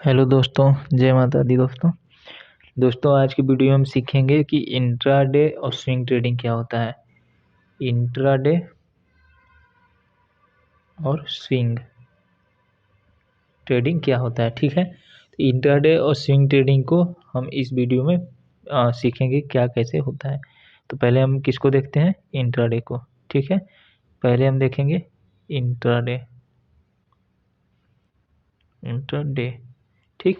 Hello दोस्तों, जय माता दी दोस्तों। आज की वीडियो में हम सीखेंगे कि इंट्राडे और स्विंग ट्रेडिंग क्या होता है। इंट्राडे और स्विंग ट्रेडिंग क्या होता है, ठीक है। तो इंट्राडे और स्विंग ट्रेडिंग को हम इस वीडियो में सीखेंगे क्या कैसे होता है। तो पहले हम किसको देखते हैं, इंट्राडे को, ठीक है। पहले हम देखेंगे इंट्राडे, इंट्राडे, ठीक।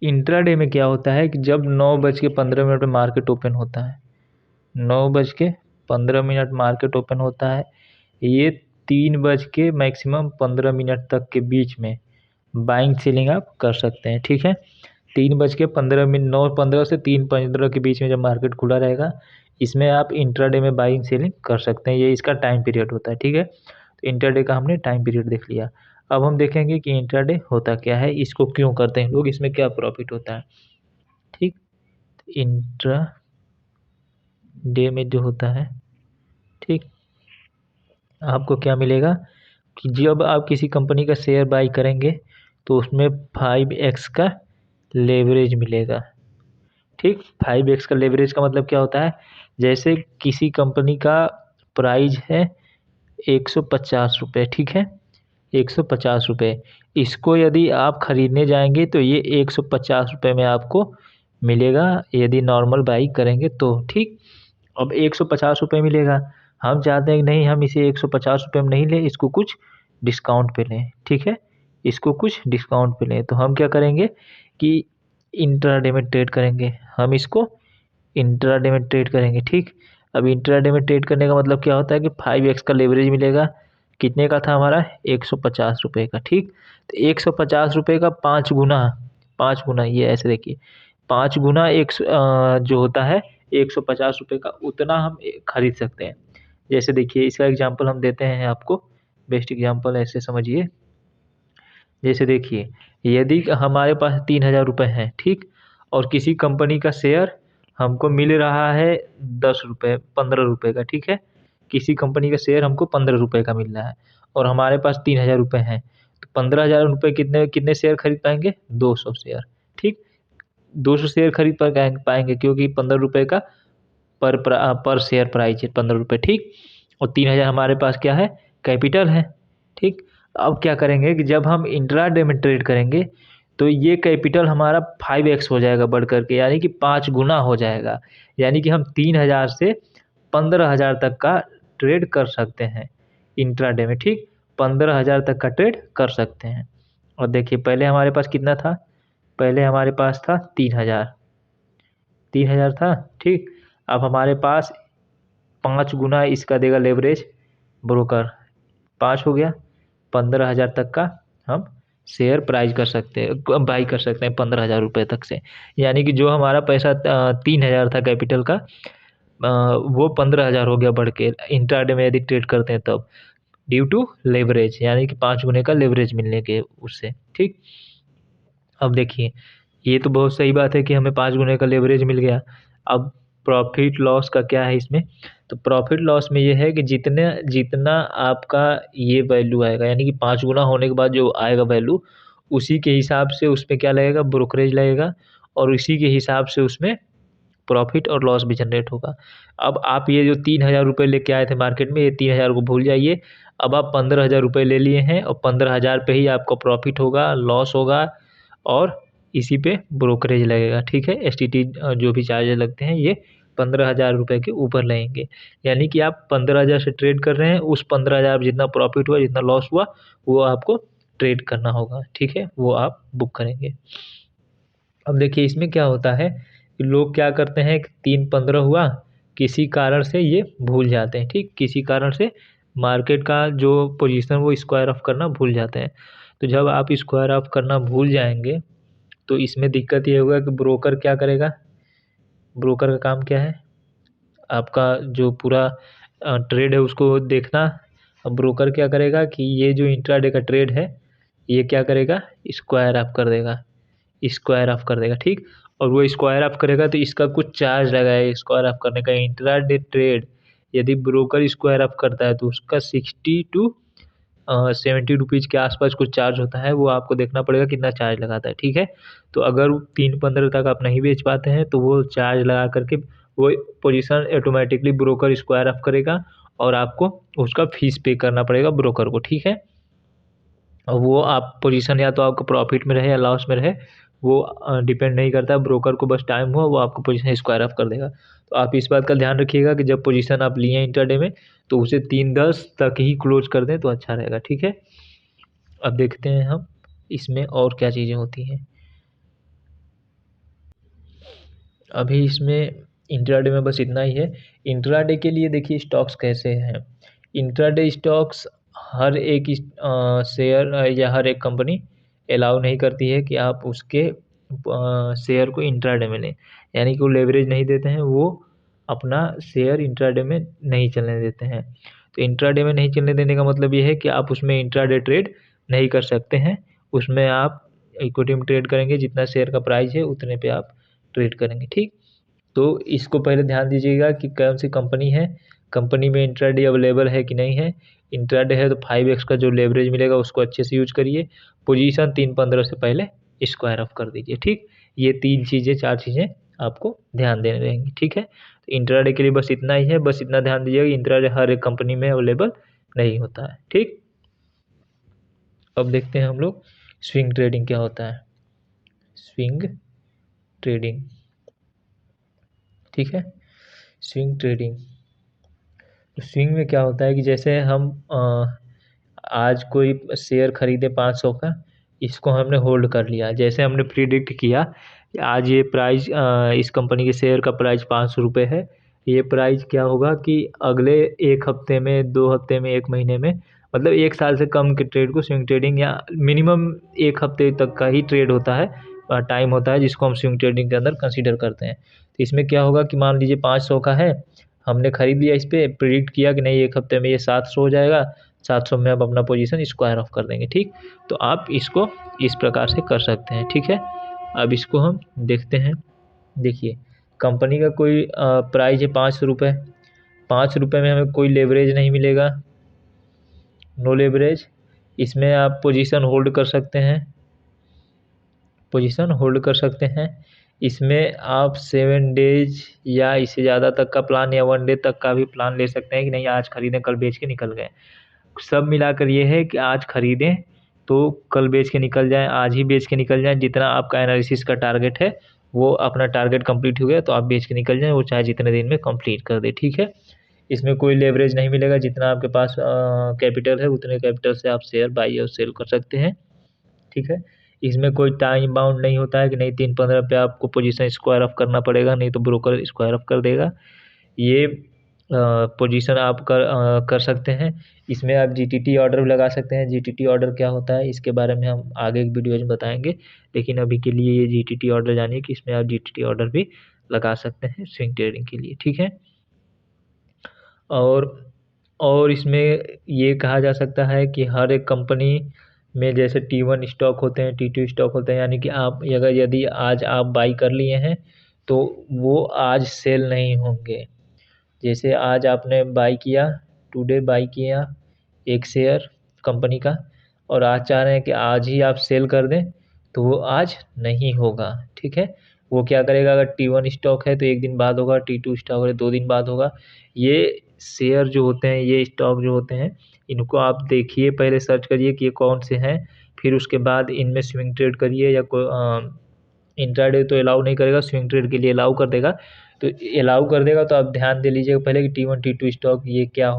इंट्राडे में क्या होता है कि जब 9:15 में मार्केट ओपन होता है, 9:15 मार्केट ओपन होता है, ये 3 बज के मैक्सिमम 15 मिनट तक के बीच में बाइंग सेलिंग आप कर सकते हैं, ठीक है। 3:15 9:15 से 3:15 के बीच में जब मार्केट खुला रहेगा, इसमें आप इंट्राडे में बाइंग सेलिंग कर सकते हैं। ये इसका टाइम पीरियड होता है, ठीक है। तो इंट्राडे का हमने टाइम पीरियड देख लिया। अब हम देखेंगे कि इंट्राडे होता क्या है, इसको क्यों करते हैं लोग, इसमें क्या प्रॉफिट होता है, ठीक। इंट्रा डे में जो होता है, ठीक, आपको क्या मिलेगा कि जब आप किसी कंपनी का शेयर बाई करेंगे तो उसमें 5x का लेवरेज मिलेगा, ठीक। 5x का लेवरेज का मतलब क्या होता है, जैसे किसी कंपनी का प्राइस है 150 रुपये, ठीक है, 150 रुपये। इसको यदि आप ख़रीदने जाएंगे तो ये 150 रुपये में आपको मिलेगा, यदि नॉर्मल बाई करेंगे तो, ठीक। अब 150 रुपये मिलेगा, हम चाहते हैं कि नहीं, हम इसे 150 रुपये में नहीं लें, इसको कुछ डिस्काउंट पे लें, ठीक है, इसको कुछ डिस्काउंट पे लें। तो हम क्या करेंगे कि इंट्राडे में ट्रेड करेंगे, हम इसको इंट्राडे में ट्रेड करेंगे, ठीक। अब इंट्राडे में ट्रेड करने का मतलब क्या होता है कि 5x का लेवरेज मिलेगा। कितने का था हमारा, 150 रुपये का, ठीक। तो 150 रुपये का 5 गुना, 5 गुना, ये ऐसे देखिए, 5 गुना जो होता है 150 रुपये का, उतना हम खरीद सकते हैं। जैसे देखिए, इसका एग्जांपल हम देते हैं आपको, बेस्ट एग्जांपल ऐसे समझिए। जैसे देखिए, यदि हमारे पास 3,000 रुपये हैं, ठीक, और किसी कंपनी का शेयर हमको मिल रहा है 10 रुपये, 15 रुपये का, ठीक है। किसी कंपनी का शेयर हमको 15 रुपये का मिल रहा है और हमारे पास 3,000 रुपये हैं, तो 15,000 रुपये कितने कितने शेयर खरीद पाएंगे, 200 शेयर, ठीक। 200 शेयर खरीद पाएंगे क्योंकि 15 रुपये का पर शेयर प्राइस है, 15 रुपये, ठीक। और 3,000 हमारे पास क्या है, कैपिटल है, ठीक। अब क्या करेंगे कि जब हम इंट्राडे में ट्रेड करेंगे तो ये कैपिटल हमारा 5x हो जाएगा बढ़ करके, यानी कि 5 गुना हो जाएगा। यानी कि हम 3,000 से 15,000 तक का ट्रेड कर सकते हैं इंट्राडे में, ठीक। 15,000 तक का ट्रेड कर सकते हैं। और देखिए, पहले हमारे पास कितना था, पहले हमारे पास था 3,000, 3,000 था, ठीक। अब हमारे पास 5 गुना इसका देगा लेवरेज ब्रोकर, 5 हो गया, 15,000 तक का हम शेयर प्राइज कर सकते हैं, बाई कर सकते हैं 15,000 रुपये तक से। यानी कि जो हमारा पैसा 3,000 था कैपिटल का, वो 15,000 हो गया बढ़ के इंट्राडे में यदि ट्रेड करते हैं तब, ड्यू टू लेवरेज, यानी कि 5 गुने का लेवरेज मिलने के उससे, ठीक। अब देखिए, ये तो बहुत सही बात है कि हमें 5 गुने का लेवरेज मिल गया। अब प्रॉफिट लॉस का क्या है इसमें, तो प्रॉफिट लॉस में ये है कि जितने जितना आपका ये वैल्यू आएगा, यानी कि 5 गुना होने के बाद जो आएगा वैल्यू, उसी के हिसाब से उसमें क्या लगेगा, ब्रोकरेज लगेगा, और उसी के हिसाब से उसमें प्रॉफिट और लॉस भी जनरेट होगा। अब आप ये जो 3,000 रुपये लेके आए थे मार्केट में, ये 3,000 को भूल जाइए। अब आप 15,000 रुपये ले लिए हैं और 15,000 पे ही आपका प्रॉफिट होगा, लॉस होगा, और इसी पे ब्रोकरेज लगेगा, ठीक है। एसटीटी जो भी चार्जेज लगते हैं, ये 15,000 रुपये के ऊपर लगेंगे। यानी कि आप 15,000 से ट्रेड कर रहे हैं, उस 15,000 जितना प्रॉफिट हुआ, जितना लॉस हुआ, वो आपको ट्रेड करना होगा, ठीक है, वो आप बुक करेंगे। अब देखिए, इसमें क्या होता है कि लोग क्या करते हैं कि 3-15 हुआ, किसी कारण से ये भूल जाते हैं, ठीक, किसी कारण से मार्केट का जो पोजीशन वो स्क्वायर ऑफ करना भूल जाते हैं। तो जब आप स्क्वायर ऑफ करना भूल जाएंगे तो इसमें दिक्कत ये होगा कि ब्रोकर क्या करेगा, ब्रोकर का काम क्या है, आपका जो पूरा ट्रेड है उसको देखना। अब ब्रोकर क्या करेगा कि ये जो इंट्राडे का ट्रेड है, ये क्या करेगा, स्क्वायर ऑफ कर देगा, स्क्वायर ऑफ कर देगा, ठीक। और वो स्क्वायर ऑफ करेगा तो इसका कुछ चार्ज लगाए स्क्वायर ऑफ करने का। इंट्राडे ट्रेड यदि ब्रोकर स्क्वायर ऑफ करता है तो उसका 60 to ₹70 के आसपास कुछ चार्ज होता है, वो आपको देखना पड़ेगा कितना चार्ज लगाता है, ठीक है। तो अगर 3-15 तक आप नहीं बेच पाते हैं तो वो चार्ज लगा करके वो position automatically broker square of करेगा और आपको उसका फीस पे करना पड़ेगा ब्रोकर को, ठीक है। और वो आप पोजीशन या तो आपको प्रॉफिट में रहे या लॉस में रहे, वो डिपेंड नहीं करता, ब्रोकर को बस टाइम हुआ वो आपको पोजीशन स्क्वायर ऑफ कर देगा। तो आप इस बात का ध्यान रखिएगा कि जब पोजीशन आप लिए इंट्राडे में तो उसे 3:10 तक ही क्लोज कर दें तो अच्छा रहेगा, ठीक है। अब देखते हैं हम इसमें और क्या चीज़ें होती हैं। अभी इसमें इंट्राडे में बस इतना ही है। इंट्राडे के लिए देखिए स्टॉक्स कैसे हैं। इंट्राडे स्टॉक्स हर एक शेयर या हर एक कंपनी अलाउ नहीं करती है कि आप उसके शेयर को इंट्राडे में लें, यानी कि वो लेवरेज नहीं देते हैं, वो अपना शेयर इंट्राडे में नहीं चलने देते हैं। तो इंट्राडे में नहीं चलने देने का मतलब ये है कि आप उसमें इंट्राडे ट्रेड नहीं कर सकते हैं। उसमें आप इक्विटी में ट्रेड करेंगे, जितना शेयर का प्राइस है उतने पे आप ट्रेड करेंगे, ठीक। तो इसको पहले ध्यान दीजिएगा कि कौन सी कंपनी है, कंपनी में इंट्राडे अवेलेबल है कि नहीं है। इंट्राडे है तो 5x का जो लेवरेज मिलेगा उसको अच्छे से यूज करिए। पोजीशन 3:15 से पहले स्क्वायर ऑफ कर दीजिए, ठीक। ये 4 चीज़ें आपको ध्यान देने रहेंगी, ठीक है। तो इंट्राडे के लिए बस इतना ही है, बस इतना ध्यान दीजिएगा कि इंट्राडे हर एक कंपनी में अवेलेबल नहीं होता है, ठीक। अब देखते हैं हम लोग स्विंग ट्रेडिंग क्या होता है। स्विंग ट्रेडिंग, ठीक है। स्विंग ट्रेडिंग, तो स्विंग में क्या होता है कि जैसे हम आज कोई शेयर खरीदे 500 का, इसको हमने होल्ड कर लिया। जैसे हमने प्रिडिक्ट किया कि आज ये प्राइस इस कंपनी के शेयर का प्राइस 500 रुपये है। ये प्राइस क्या होगा कि अगले 1 हफ्ते में, 2 हफ्ते में, 1 महीने में, मतलब 1 साल से कम के ट्रेड को स्विंग ट्रेडिंग या मिनिमम 1 हफ्ते तक का ही ट्रेड होता है, टाइम होता है, जिसको हम स्विंग ट्रेडिंग के अंदर कंसीडर करते हैं। तो इसमें क्या होगा कि मान लीजिए 500 का है, हमने खरीद लिया, इस पर प्रिडिक्ट किया कि नहीं 1 हफ्ते में ये 700 हो जाएगा, 700 में आप अपना पोजीशन स्क्वायर ऑफ कर देंगे, ठीक। तो आप इसको इस प्रकार से कर सकते हैं, ठीक है। अब इसको हम देखते हैं। देखिए कंपनी का कोई प्राइस है 500 रुपये, 5 रुपये में हमें कोई लेवरेज नहीं मिलेगा, नो लेवरेज। इसमें आप पोजीशन होल्ड कर सकते हैं, पोजीशन होल्ड कर सकते हैं। इसमें आप 7 डेज या इससे ज़्यादा तक का प्लान या 1 डे तक का भी प्लान ले सकते हैं कि नहीं आज खरीदें कल बेच के निकल गए। सब मिलाकर ये है कि आज खरीदें तो कल बेच के निकल जाएं, आज ही बेच के निकल जाएं। जितना आपका एनालिसिस का टारगेट है वो अपना टारगेट कंप्लीट हो गया तो आप बेच के निकल जाएं, वो चाहे जितने दिन में कंप्लीट कर दे, ठीक है। इसमें कोई लेवरेज नहीं मिलेगा, जितना आपके पास कैपिटल है उतने कैपिटल से आप शेयर बाई और सेल कर सकते हैं, ठीक है। इसमें कोई टाइम बाउंड नहीं होता है कि नहीं 3:15 पे आपको पोजीशन स्क्वायर ऑफ करना पड़ेगा, नहीं तो ब्रोकर स्क्वायर ऑफ कर देगा। ये पोजीशन आप कर सकते हैं। इसमें आप जीटीटी ऑर्डर भी लगा सकते हैं। जीटीटी ऑर्डर क्या होता है इसके बारे में हम आगे एक वीडियो में बताएंगे, लेकिन अभी के लिए ये जीटीटी ऑर्डर जानिए कि इसमें आप जीटीटी ऑर्डर भी लगा सकते हैं स्विंग ट्रेडिंग के लिए, ठीक है। और इसमें ये कहा जा सकता है कि हर एक कंपनी में जैसे T1 स्टॉक होते हैं, T2 स्टॉक होते हैं, यानी कि आप अगर यदि आज आप बाई कर लिए हैं तो वो आज सेल नहीं होंगे। जैसे आज आपने बाई किया, टुडे बाई किया एक शेयर कंपनी का और आज चाह रहे हैं कि आज ही आप सेल कर दें, तो वो आज नहीं होगा, ठीक है। वो क्या करेगा, अगर T1 स्टॉक है तो 1 दिन बाद होगा, T2 स्टॉक है 2 दिन बाद होगा। ये शेयर जो होते हैं, ये स्टॉक जो होते हैं, इनको आप देखिए, पहले सर्च करिए कि ये कौन से हैं, फिर उसके बाद इनमें स्विंग ट्रेड करिए। या कोई इंट्राडे तो अलाउ नहीं करेगा, स्विंग ट्रेड के लिए अलाउ कर देगा। तो अलाउ कर देगा तो आप ध्यान दे लीजिएगा पहले कि T1 T2 स्टॉक ये क्या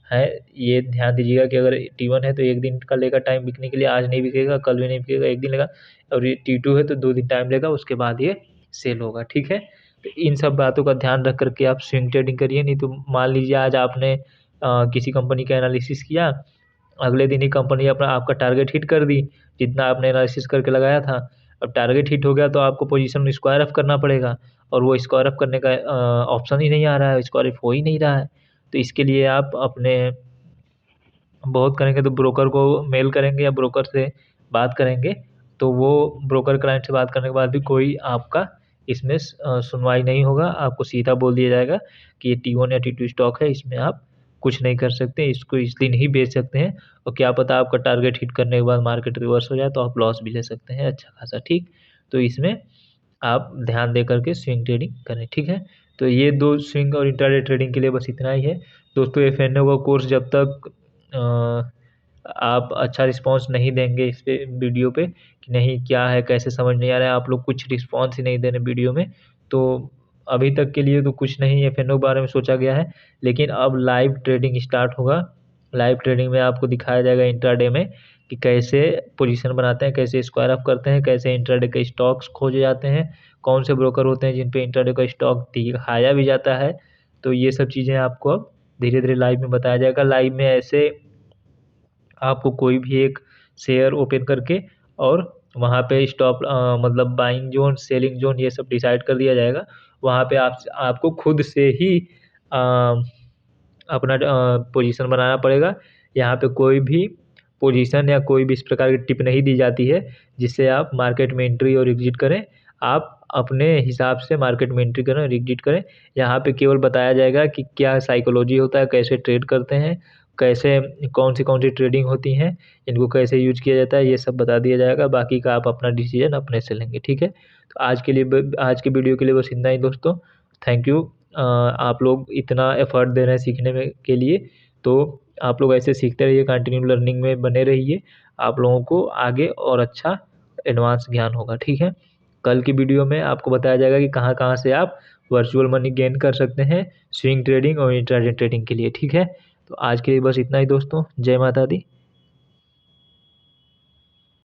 है। ये ध्यान दीजिएगा कि अगर T1 है तो 1 दिन का लेगा टाइम बिकने के लिए, आज नहीं बिकेगा, कल भी नहीं बिकेगा, 1 दिन लेगा। और ये T2 है तो 2 दिन टाइम लेगा, उसके बाद ये सेल होगा, ठीक है। तो इन सब बातों का ध्यान रख करके आप स्विंग ट्रेडिंग करिए। नहीं तो मान लीजिए आज आपने किसी कंपनी का एनालिसिस किया, अगले दिन ही कंपनी अपना आपका टारगेट हिट कर दी, जितना आपने एनालिसिस करके लगाया था। अब टारगेट हिट हो गया तो आपको पोजीशन में स्क्वायर ऑफ करना पड़ेगा, और वो स्क्वायर ऑफ करने का ऑप्शन ही नहीं आ रहा है, स्क्वायर ऑफ हो ही नहीं रहा है। तो इसके लिए आप अपने बहुत करेंगे तो ब्रोकर को मेल करेंगे या ब्रोकर से बात करेंगे, तो वो ब्रोकर क्लाइंट से बात करने के बाद भी कोई आपका इसमें सुनवाई नहीं होगा। आपको सीधा बोल दिया जाएगा कि ये T1 या T2 स्टॉक है, इसमें आप कुछ नहीं कर सकते, इसको इस दिन ही बेच सकते हैं। और क्या पता आपका टारगेट हिट करने के बाद मार्केट रिवर्स हो जाए तो आप लॉस भी ले सकते हैं अच्छा खासा, ठीक। तो इसमें आप ध्यान दे करके स्विंग ट्रेडिंग करें, ठीक है। तो ये 2 स्विंग और इंट्राडे ट्रेडिंग के लिए बस इतना ही है दोस्तों। एफएनओ का कोर्स जब तक आप अच्छा रिस्पांस नहीं देंगे इस पे वीडियो पे कि नहीं क्या है कैसे समझ नहीं आ रहा है, आप लोग कुछ रिस्पांस ही नहीं दे रहे वीडियो में, तो अभी तक के लिए तो कुछ नहीं एफएनओ के बारे में सोचा गया है। लेकिन अब लाइव ट्रेडिंग स्टार्ट होगा। लाइव ट्रेडिंग में आपको दिखाया जाएगा इंट्राडे में कि कैसे पोजीशन बनाते हैं, कैसे स्क्वायर अप करते हैं, कैसे इंट्राडे के स्टॉक्स खोजे जाते हैं, कौन से ब्रोकर होते हैं जिन पे इंट्राडे का स्टॉक दिखाया भी जाता है। तो ये सब चीज़ें आपको अब धीरे धीरे लाइव में बताया जाएगा। लाइव में ऐसे आपको कोई भी एक शेयर ओपन करके और वहाँ पे स्टॉप मतलब बाइंग जोन सेलिंग जोन ये सब डिसाइड कर दिया जाएगा। वहाँ पे आपको खुद से ही अपना पोजीशन बनाना पड़ेगा। यहाँ पे कोई भी पोजीशन या कोई भी इस प्रकार की टिप नहीं दी जाती है जिससे आप मार्केट में एंट्री और एग्जिट करें। आप अपने हिसाब से मार्केट में एंट्री करें और एग्जिट करें। यहाँ पे केवल बताया जाएगा कि क्या साइकोलॉजी होता है, कैसे ट्रेड करते हैं, कैसे कौन सी ट्रेडिंग होती हैं, इनको कैसे यूज किया जाता है, ये सब बता दिया जाएगा। बाकी का आप अपना डिसीजन अपने से लेंगे, ठीक है। तो आज के वीडियो के लिए बस इतना ही दोस्तों। Thank you. आप लोग इतना एफर्ट दे रहे हैं सीखने में के लिए, तो आप लोग ऐसे सीखते रहिए, कंटिन्यू लर्निंग में बने रहिए। आप लोगों को आगे और अच्छा एडवांस ज्ञान होगा, ठीक है। कल की वीडियो में आपको बताया जाएगा कि कहाँ कहाँ से आप वर्चुअल मनी गेन कर सकते हैं स्विंग ट्रेडिंग और इंट्राडे ट्रेडिंग के लिए, ठीक है। तो आज के लिए बस इतना ही दोस्तों। जय माता दी।